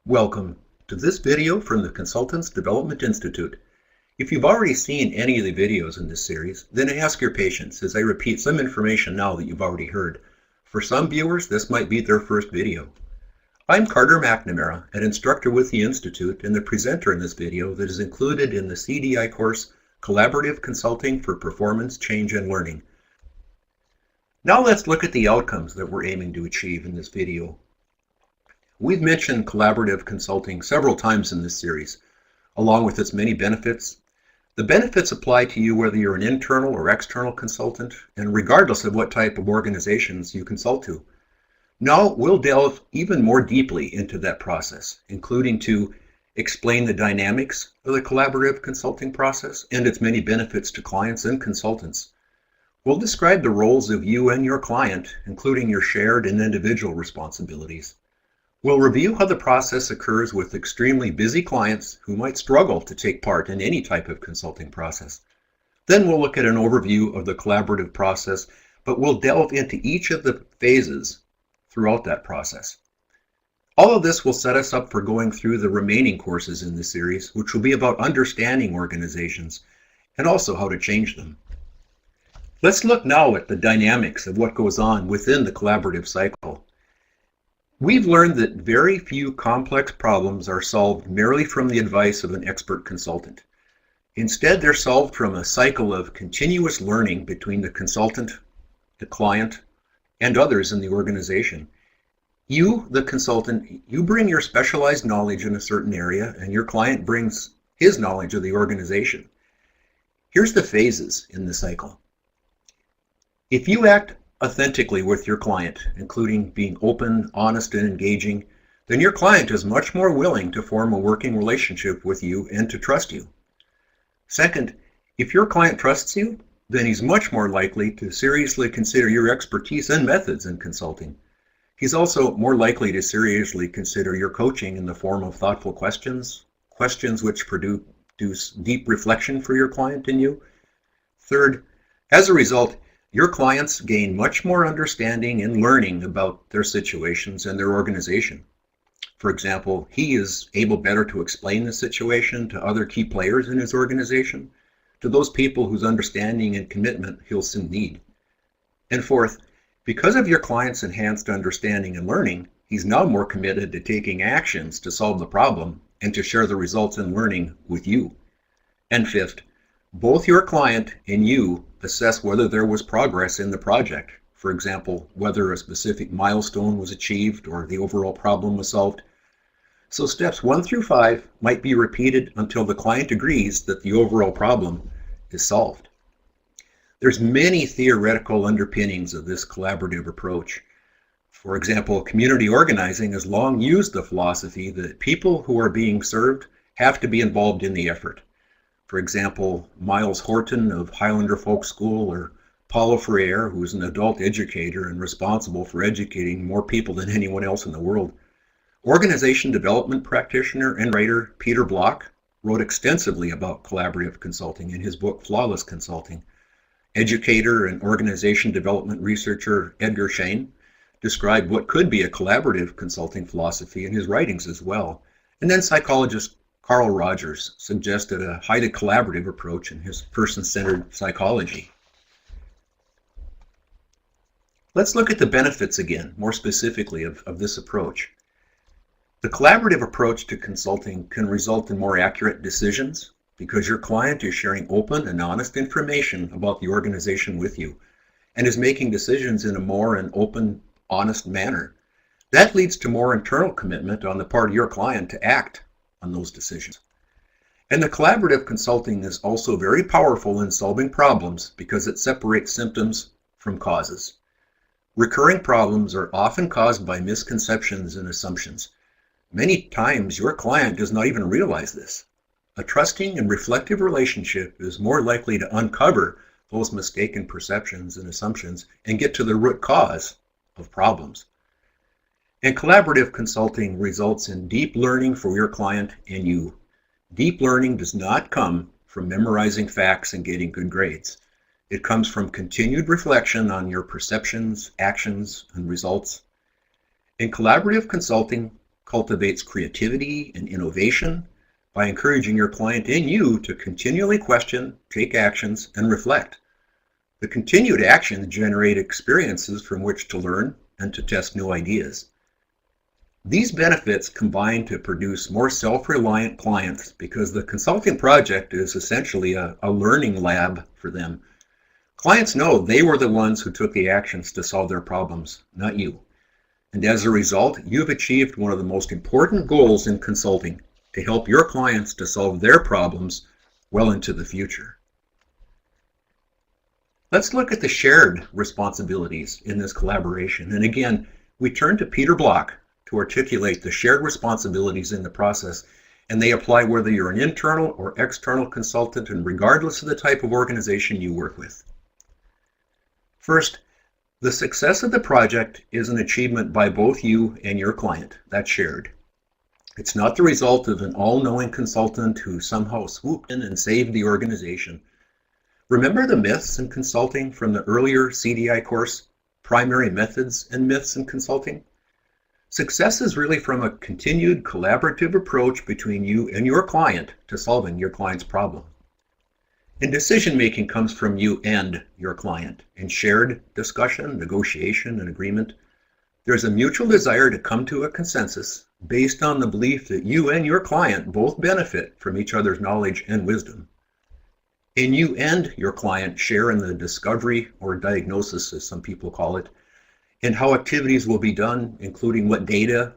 Welcome to this video from the Consultants Development Institute. If you've already seen any of the videos in this series, then ask your patience as I repeat some information now that you've already heard. For some viewers, this might be their first video. I'm Carter McNamara, an instructor with the Institute and the presenter in this video that is included in the CDI course, Collaborative Consulting for Performance, Change, and Learning. Now let's look at the outcomes that we're aiming to achieve in this video. We've mentioned collaborative consulting several times in this series, along with its many benefits. The benefits apply to you whether you're an internal or external consultant, and regardless of what type of organizations you consult to. Now we'll delve even more deeply into that process, including to explain the dynamics of the collaborative consulting process and its many benefits to clients and consultants. We'll describe the roles of you and your client, including your shared and individual responsibilities. We'll review how the process occurs with extremely busy clients who might struggle to take part in any type of consulting process. Then we'll look at an overview of the collaborative process, but we'll delve into each of the phases throughout that process. All of this will set us up for going through the remaining courses in this series, which will be about understanding organizations and also how to change them. Let's look now at the dynamics of what goes on within the collaborative cycle. We've learned that very few complex problems are solved merely from the advice of an expert consultant. Instead, they're solved from a cycle of continuous learning between the consultant, the client, and others in the organization. You, the consultant, you bring your specialized knowledge in a certain area, and your client brings his knowledge of the organization. Here's the phases in the cycle. If you act authentically with your client, including being open, honest, and engaging, then your client is much more willing to form a working relationship with you and to trust you. Second, if your client trusts you, then he's much more likely to seriously consider your expertise and methods in consulting. He's also more likely to seriously consider your coaching in the form of thoughtful questions which produce deep reflection for your client and you. Third, as a result, your clients gain much more understanding and learning about their situations and their organization. For example, he is able better to explain the situation to other key players in his organization, to those people whose understanding and commitment he'll soon need. And fourth, because of your client's enhanced understanding and learning, he's now more committed to taking actions to solve the problem and to share the results and learning with you. And fifth, both your client and you assess whether there was progress in the project. For example, whether a specific milestone was achieved or the overall problem was solved. So steps 1 through 5 might be repeated until the client agrees that the overall problem is solved. There's many theoretical underpinnings of this collaborative approach. For example, community organizing has long used the philosophy that people who are being served have to be involved in the effort. For example, Miles Horton of Highlander Folk School, or Paulo Freire, who is an adult educator and responsible for educating more people than anyone else in the world. Organization development practitioner and writer Peter Block wrote extensively about collaborative consulting in his book Flawless Consulting. Educator and organization development researcher Edgar Schein described what could be a collaborative consulting philosophy in his writings as well. And then psychologist Carl Rogers suggested a highly collaborative approach in his person-centered psychology. Let's look at the benefits again, more specifically of this approach. The collaborative approach to consulting can result in more accurate decisions because your client is sharing open and honest information about the organization with you and is making decisions in a more open, honest manner. That leads to more internal commitment on the part of your client to act on those decisions. And the collaborative consulting is also very powerful in solving problems because it separates symptoms from causes. Recurring problems are often caused by misconceptions and assumptions. Many times your client does not even realize this. A trusting and reflective relationship is more likely to uncover those mistaken perceptions and assumptions and get to the root cause of problems. And collaborative consulting results in deep learning for your client and you. Deep learning does not come from memorizing facts and getting good grades. It comes from continued reflection on your perceptions, actions, and results. In collaborative consulting, cultivates creativity and innovation by encouraging your client and you to continually question, take actions, and reflect. The continued actions generate experiences from which to learn and to test new ideas. These benefits combine to produce more self-reliant clients because the consulting project is essentially a learning lab for them. Clients know they were the ones who took the actions to solve their problems, not you. And as a result, you've achieved one of the most important goals in consulting, to help your clients to solve their problems well into the future. Let's look at the shared responsibilities in this collaboration. And again, we turn to Peter Block to articulate the shared responsibilities in the process, and they apply whether you're an internal or external consultant and regardless of the type of organization you work with. First, the success of the project is an achievement by both you and your client. That's shared. It's not the result of an all-knowing consultant who somehow swooped in and saved the organization. Remember the myths in consulting from the earlier CDI course, Primary Methods and Myths in Consulting? Success is really from a continued collaborative approach between you and your client to solving your client's problem. And decision-making comes from you and your client. In shared discussion, negotiation, and agreement, there's a mutual desire to come to a consensus based on the belief that you and your client both benefit from each other's knowledge and wisdom. And you and your client share in the discovery or diagnosis, as some people call it, and how activities will be done, including what data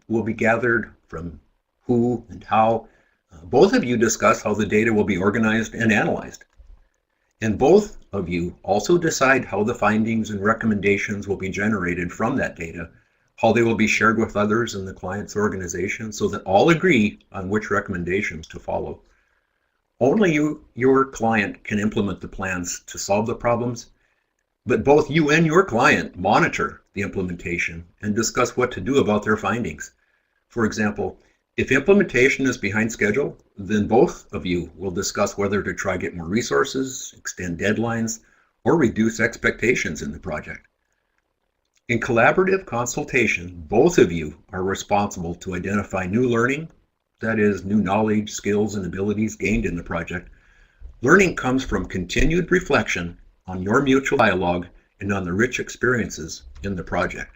will be gathered from who and how. Both of you discuss how the data will be organized and analyzed. And both of you also decide how the findings and recommendations will be generated from that data, how they will be shared with others in the client's organization so that all agree on which recommendations to follow. Only your client can implement the plans to solve the problems, but both you and your client monitor the implementation and discuss what to do about their findings. For example, if implementation is behind schedule, then both of you will discuss whether to try to get more resources, extend deadlines, or reduce expectations in the project. In collaborative consultation, both of you are responsible to identify new learning, that is, new knowledge, skills, and abilities gained in the project. Learning comes from continued reflection on your mutual dialogue and on the rich experiences in the project.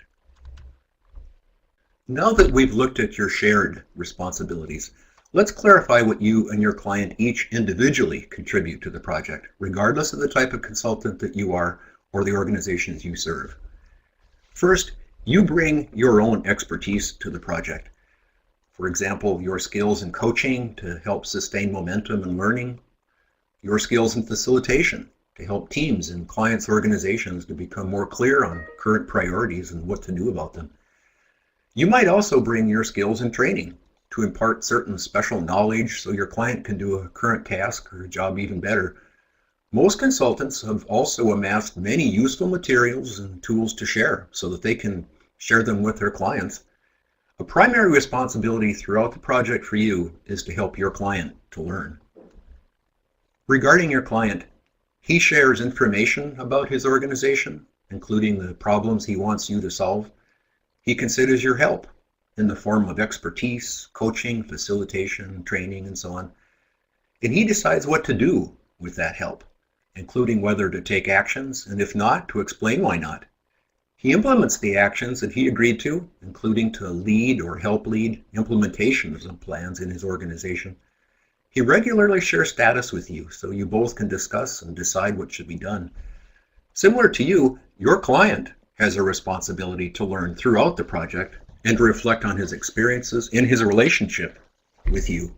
Now that we've looked at your shared responsibilities, let's clarify what you and your client each individually contribute to the project, regardless of the type of consultant that you are or the organizations you serve. First, you bring your own expertise to the project. For example, your skills in coaching to help sustain momentum and learning, your skills in facilitation to help teams and clients' organizations to become more clear on current priorities and what to do about them. You might also bring your skills in training to impart certain special knowledge so your client can do a current task or a job even better. Most consultants have also amassed many useful materials and tools to share so that they can share them with their clients. A primary responsibility throughout the project for you is to help your client to learn. Regarding your client, he shares information about his organization, including the problems he wants you to solve. He considers your help in the form of expertise, coaching, facilitation, training, and so on. And he decides what to do with that help, including whether to take actions, and if not, to explain why not. He implements the actions that he agreed to, including to lead or help lead implementation of some plans in his organization. He regularly shares status with you so you both can discuss and decide what should be done. Similar to you, your client has a responsibility to learn throughout the project and to reflect on his experiences in his relationship with you.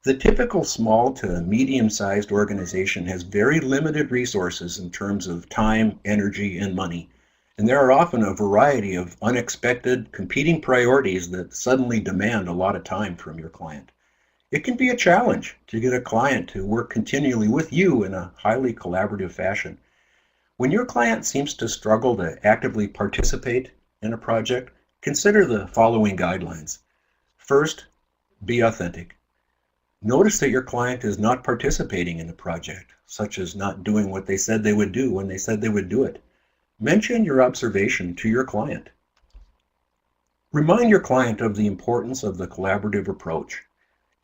The typical small to medium-sized organization has very limited resources in terms of time, energy, and money, and there are often a variety of unexpected competing priorities that suddenly demand a lot of time from your client. It can be a challenge to get a client to work continually with you in a highly collaborative fashion. When your client seems to struggle to actively participate in a project, consider the following guidelines. First, be authentic. Notice that your client is not participating in the project, such as not doing what they said they would do when they said they would do it. Mention your observation to your client. Remind your client of the importance of the collaborative approach.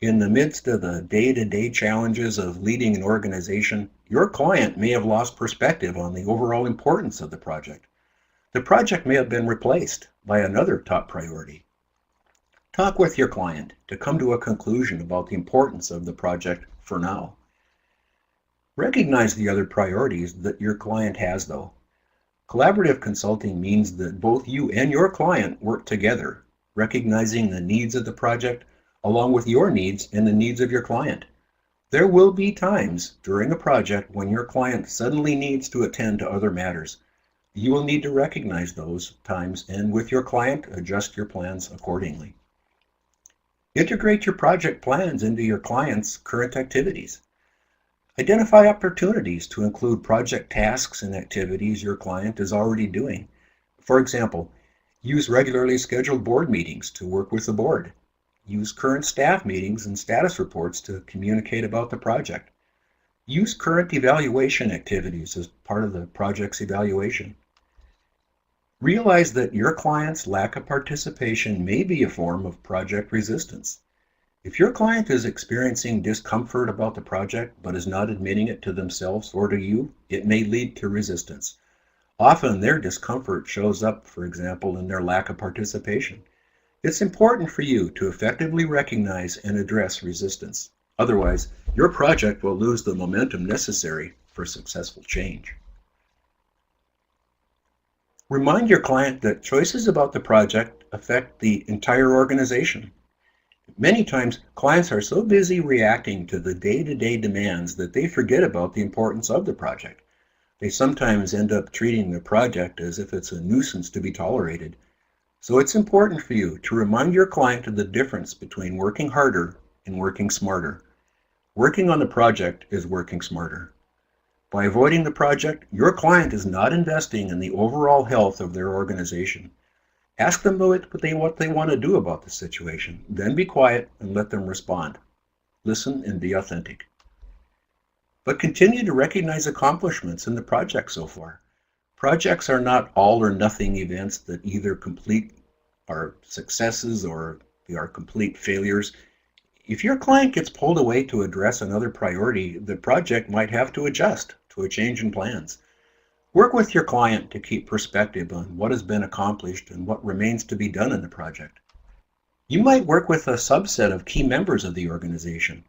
In the midst of the day-to-day challenges of leading an organization, your client may have lost perspective on the overall importance of the project. The project may have been replaced by another top priority. Talk with your client to come to a conclusion about the importance of the project for now. Recognize the other priorities that your client has, though. Collaborative consulting means that both you and your client work together, recognizing the needs of the project along with your needs and the needs of your client. There will be times during a project when your client suddenly needs to attend to other matters. You will need to recognize those times and with your client, adjust your plans accordingly. Integrate your project plans into your client's current activities. Identify opportunities to include project tasks and activities your client is already doing. For example, use regularly scheduled board meetings to work with the board. Use current staff meetings and status reports to communicate about the project. Use current evaluation activities as part of the project's evaluation. Realize that your client's lack of participation may be a form of project resistance. If your client is experiencing discomfort about the project but is not admitting it to themselves or to you, it may lead to resistance. Often their discomfort shows up, for example, in their lack of participation. It's important for you to effectively recognize and address resistance. Otherwise, your project will lose the momentum necessary for successful change. Remind your client that choices about the project affect the entire organization. Many times, clients are so busy reacting to the day-to-day demands that they forget about the importance of the project. They sometimes end up treating the project as if it's a nuisance to be tolerated. So it's important for you to remind your client of the difference between working harder and working smarter. Working on the project is working smarter. By avoiding the project, your client is not investing in the overall health of their organization. Ask them what they want to do about the situation. Then be quiet and let them respond. Listen and be authentic. But continue to recognize accomplishments in the project so far. Projects are not all or nothing events that either are successes or they are complete failures. If your client gets pulled away to address another priority, the project might have to adjust to a change in plans. Work with your client to keep perspective on what has been accomplished and what remains to be done in the project. You might work with a subset of key members of the organization.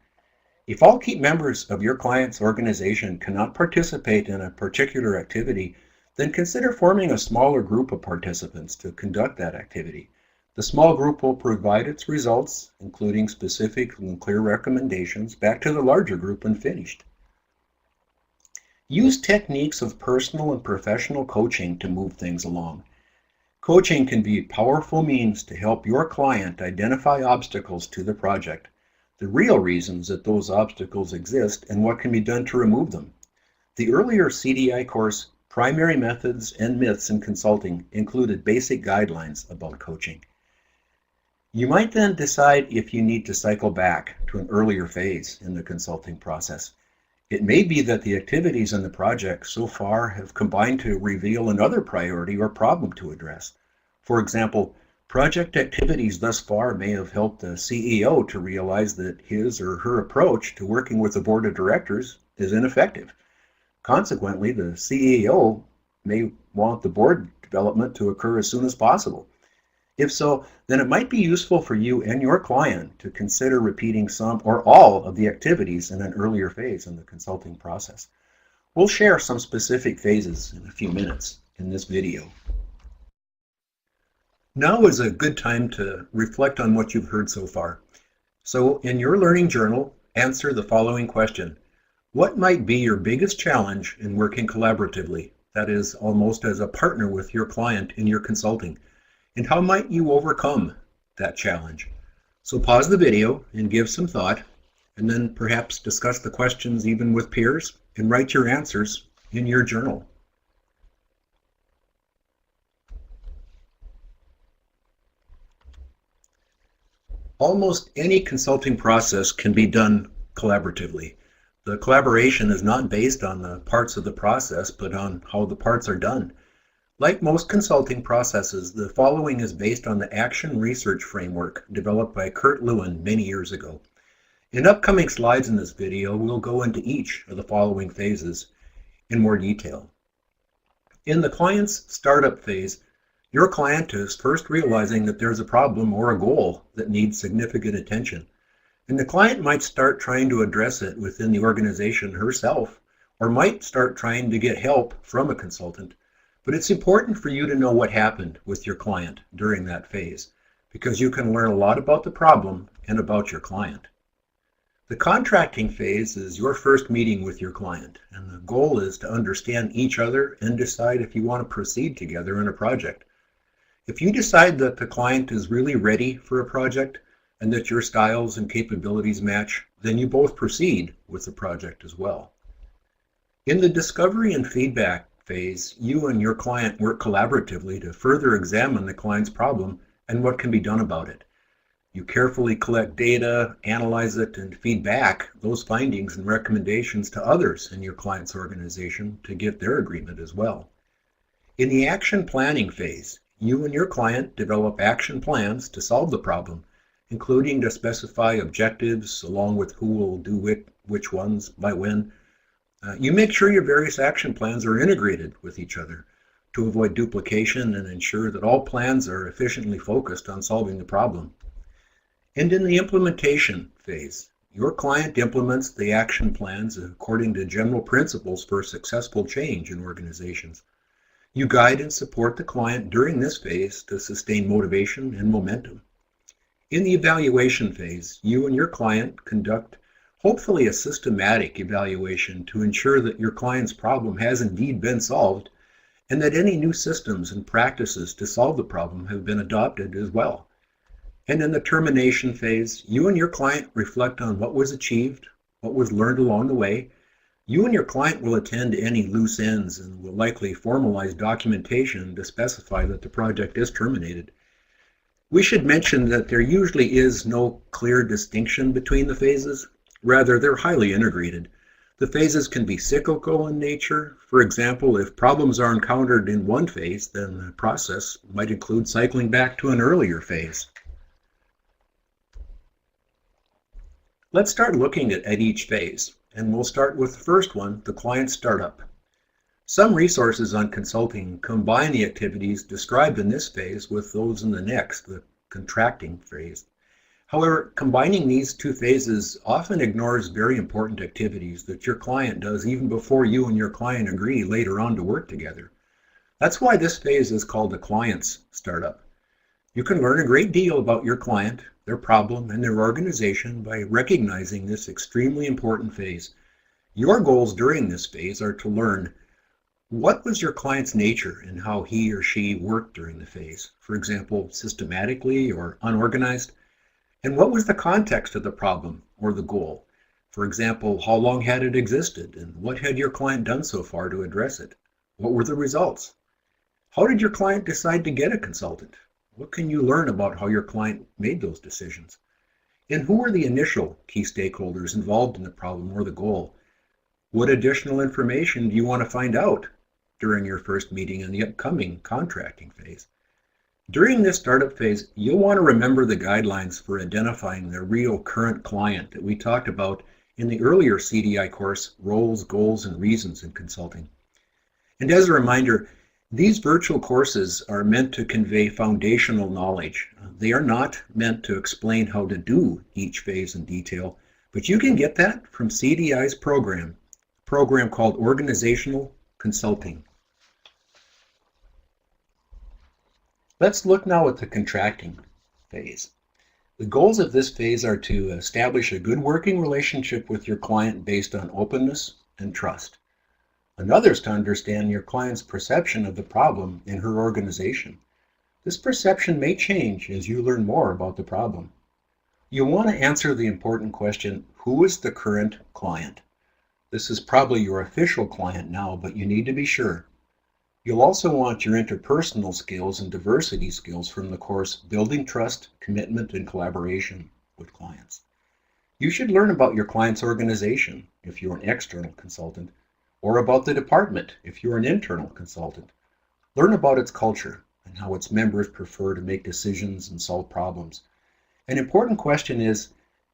If all key members of your client's organization cannot participate in a particular activity, then consider forming a smaller group of participants to conduct that activity. The small group will provide its results, including specific and clear recommendations, back to the larger group when finished. Use techniques of personal and professional coaching to move things along. Coaching can be a powerful means to help your client identify obstacles to the project, the real reasons that those obstacles exist, and what can be done to remove them. The earlier CDI course, Primary Methods and Myths in Consulting, included basic guidelines about coaching. You might then decide if you need to cycle back to an earlier phase in the consulting process. It may be that the activities in the project so far have combined to reveal another priority or problem to address. For example, project activities thus far may have helped the CEO to realize that his or her approach to working with the board of directors is ineffective. Consequently, the CEO may want the board development to occur as soon as possible. If so, then it might be useful for you and your client to consider repeating some or all of the activities in an earlier phase in the consulting process. We'll share some specific phases in a few minutes in this video. Now is a good time to reflect on what you've heard so far. So in your learning journal, answer the following question. What might be your biggest challenge in working collaboratively, that is, almost as a partner with your client in your consulting? And how might you overcome that challenge? So pause the video and give some thought, and then perhaps discuss the questions even with peers and write your answers in your journal. Almost any consulting process can be done collaboratively. The collaboration is not based on the parts of the process, but on how the parts are done. Like most consulting processes, the following is based on the action research framework developed by Kurt Lewin many years ago. In upcoming slides in this video, we'll go into each of the following phases in more detail. In the client's startup phase, your client is first realizing that there's a problem or a goal that needs significant attention. And the client might start trying to address it within the organization herself, or might start trying to get help from a consultant. But it's important for you to know what happened with your client during that phase, because you can learn a lot about the problem and about your client. The contracting phase is your first meeting with your client, and the goal is to understand each other and decide if you want to proceed together in a project. If you decide that the client is really ready for a project and that your styles and capabilities match, then you both proceed with the project as well. In the discovery and feedback phase, you and your client work collaboratively to further examine the client's problem and what can be done about it. You carefully collect data, analyze it, and feed back those findings and recommendations to others in your client's organization to get their agreement as well. In the action planning phase, you and your client develop action plans to solve the problem, including to specify objectives along with who will do it, which ones, by when. You make sure your various action plans are integrated with each other to avoid duplication and ensure that all plans are efficiently focused on solving the problem. And in the implementation phase, your client implements the action plans according to general principles for successful change in organizations. You guide and support the client during this phase to sustain motivation and momentum. In the evaluation phase, you and your client conduct hopefully a systematic evaluation to ensure that your client's problem has indeed been solved and that any new systems and practices to solve the problem have been adopted as well. And in the termination phase, you and your client reflect on what was achieved, what was learned along the way. You and your client will attend to any loose ends and will likely formalize documentation to specify that the project is terminated. We should mention that there usually is no clear distinction between the phases. Rather, they're highly integrated. The phases can be cyclical in nature. For example, if problems are encountered in one phase, then the process might include cycling back to an earlier phase. Let's start looking at each phase, and we'll start with the first one, the client startup. Some resources on consulting combine the activities described in this phase with those in the next, the contracting phase. However, combining these two phases often ignores very important activities that your client does even before you and your client agree later on to work together. That's why this phase is called the client's startup. You can learn a great deal about your client, their problem, and their organization by recognizing this extremely important phase. Your goals during this phase are to learn what was your client's nature and how he or she worked during the phase, for example, systematically or unorganized, and what was the context of the problem or the goal. For example, how long had it existed and what had your client done so far to address it? What were the results? How did your client decide to get a consultant? What can you learn about how your client made those decisions? And who were the initial key stakeholders involved in the problem or the goal? What additional information do you want to find out during your first meeting in the upcoming contracting phase? During this startup phase, you'll want to remember the guidelines for identifying the real current client that we talked about in the earlier CDI course, Roles, Goals, and Reasons in Consulting. And as a reminder, these virtual courses are meant to convey foundational knowledge. They are not meant to explain how to do each phase in detail, but you can get that from CDI's program, a program called Organizational Consulting. Let's look now at the contracting phase. The goals of this phase are to establish a good working relationship with your client based on openness and trust. Another is to understand your client's perception of the problem in her organization. This perception may change as you learn more about the problem. You'll want to answer the important question, who is the current client? This is probably your official client now, but you need to be sure. You'll also want your interpersonal skills and diversity skills from the course Building Trust, Commitment, and Collaboration with Clients. You should learn about your client's organization if you're an external consultant, or about the department if you're an internal consultant. Learn about its culture and how its members prefer to make decisions and solve problems. An important question is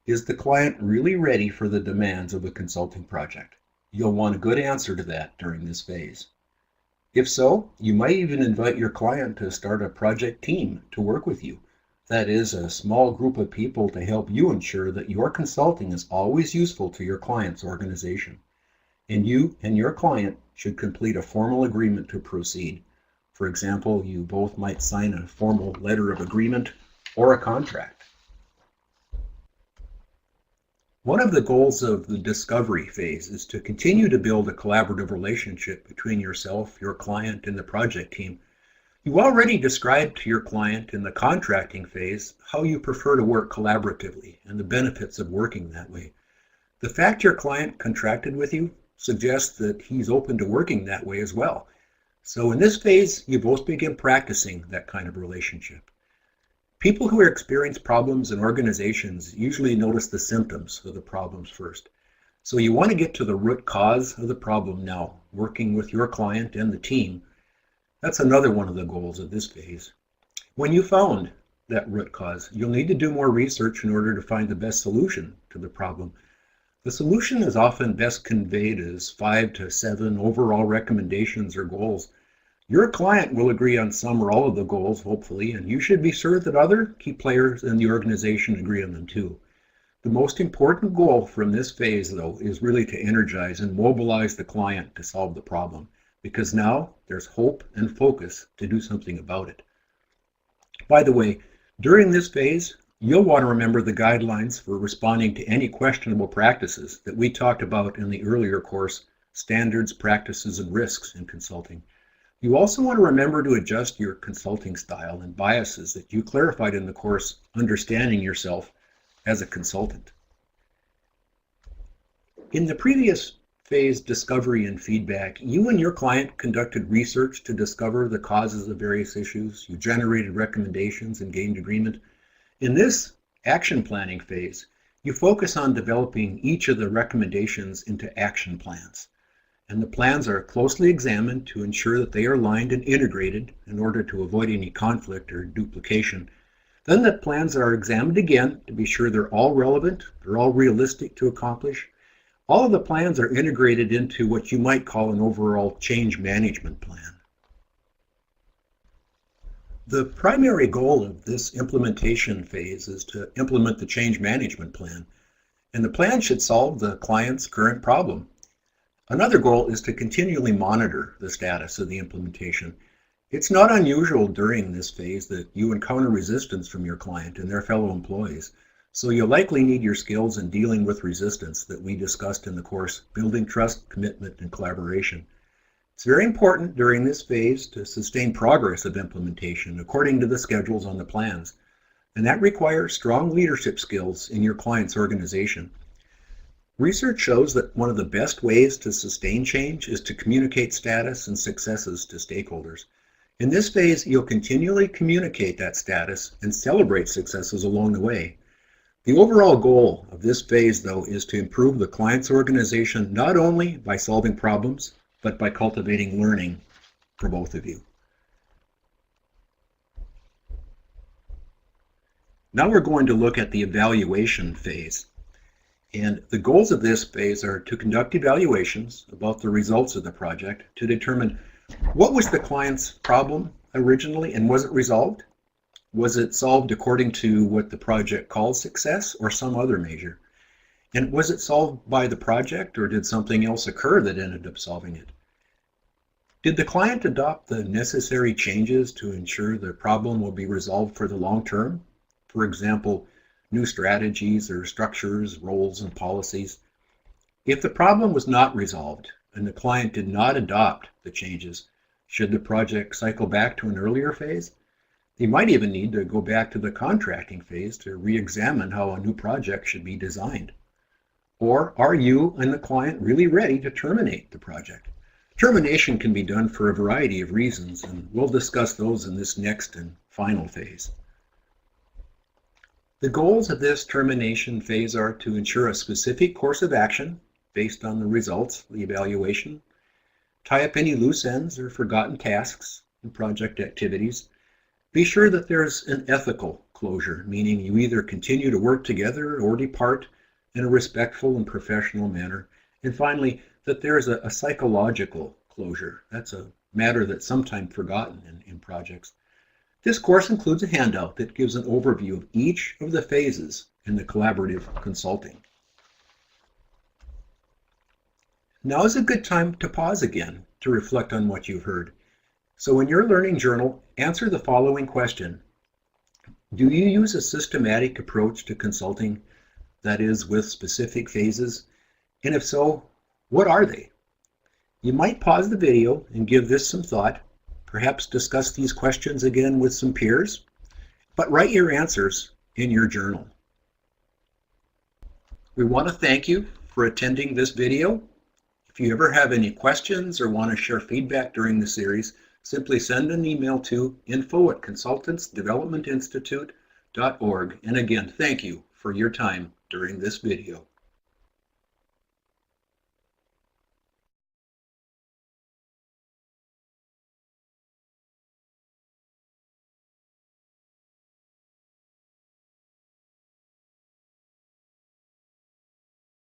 the client really ready for the demands of a consulting project? You'll want a good answer to that during this phase. If so, you might even invite your client to start a project team to work with you. That is, a small group of people to help you ensure that your consulting is always useful to your client's organization. And you and your client should complete a formal agreement to proceed. For example, you both might sign a formal letter of agreement or a contract. One of the goals of the discovery phase is to continue to build a collaborative relationship between yourself, your client, and the project team. You already described to your client in the contracting phase how you prefer to work collaboratively and the benefits of working that way. The fact your client contracted with you suggests that he's open to working that way as well. So in this phase, you both begin practicing that kind of relationship. People who experience problems in organizations usually notice the symptoms of the problems first. So you want to get to the root cause of the problem now, working with your client and the team. That's another one of the goals of this phase. When you found that root cause, you'll need to do more research in order to find the best solution to the problem. The solution is often best conveyed as 5 to 7 overall recommendations or goals. Your client will agree on some or all of the goals, hopefully, and you should be sure that other key players in the organization agree on them too. The most important goal from this phase, though, is really to energize and mobilize the client to solve the problem, because now there's hope and focus to do something about it. By the way, during this phase, you'll want to remember the guidelines for responding to any questionable practices that we talked about in the earlier course, Standards, Practices, and Risks in Consulting. You also want to remember to adjust your consulting style and biases that you clarified in the course, Understanding Yourself as a Consultant. In the previous phase, Discovery and Feedback, you and your client conducted research to discover the causes of various issues. You generated recommendations and gained agreement. In this action planning phase, you focus on developing each of the recommendations into action plans. And the plans are closely examined to ensure that they are aligned and integrated in order to avoid any conflict or duplication. Then the plans are examined again to be sure they're all relevant, they're all realistic to accomplish. All of the plans are integrated into what you might call an overall change management plan. The primary goal of this implementation phase is to implement the change management plan, and the plan should solve the client's current problem. Another goal is to continually monitor the status of the implementation. It's not unusual during this phase that you encounter resistance from your client and their fellow employees, so you'll likely need your skills in dealing with resistance that we discussed in the course, Building Trust, Commitment, and Collaboration. It's very important during this phase to sustain progress of implementation according to the schedules on the plans, and that requires strong leadership skills in your client's organization. Research shows that one of the best ways to sustain change is to communicate status and successes to stakeholders. In this phase, you'll continually communicate that status and celebrate successes along the way. The overall goal of this phase, though, is to improve the client's organization not only by solving problems, but by cultivating learning for both of you. Now we're going to look at the evaluation phase. And the goals of this phase are to conduct evaluations about the results of the project to determine what was the client's problem originally and was it resolved? Was it solved according to what the project calls success or some other measure? And was it solved by the project or did something else occur that ended up solving it? Did the client adopt the necessary changes to ensure the problem will be resolved for the long term? For example, new strategies or structures, roles, and policies. If the problem was not resolved and the client did not adopt the changes, should the project cycle back to an earlier phase? They might even need to go back to the contracting phase to re-examine how a new project should be designed. Or are you and the client really ready to terminate the project? Termination can be done for a variety of reasons, and we'll discuss those in this next and final phase. The goals of this termination phase are to ensure a specific course of action based on the results of the evaluation, tie up any loose ends or forgotten tasks, in project activities. Be sure that there's an ethical closure, meaning you either continue to work together or depart in a respectful and professional manner. And finally, that there is a psychological closure. That's a matter that's sometimes forgotten in projects. This course includes a handout that gives an overview of each of the phases in the collaborative consulting. Now is a good time to pause again to reflect on what you've heard. So in your learning journal, answer the following question. Do you use a systematic approach to consulting, that is, with specific phases? And if so, what are they? You might pause the video and give this some thought, perhaps discuss these questions again with some peers, but write your answers in your journal. We want to thank you for attending this video. If you ever have any questions or want to share feedback during the series, simply send an email to info@consultantsdevelopmentinstitute.org. And again, thank you for your time during this video.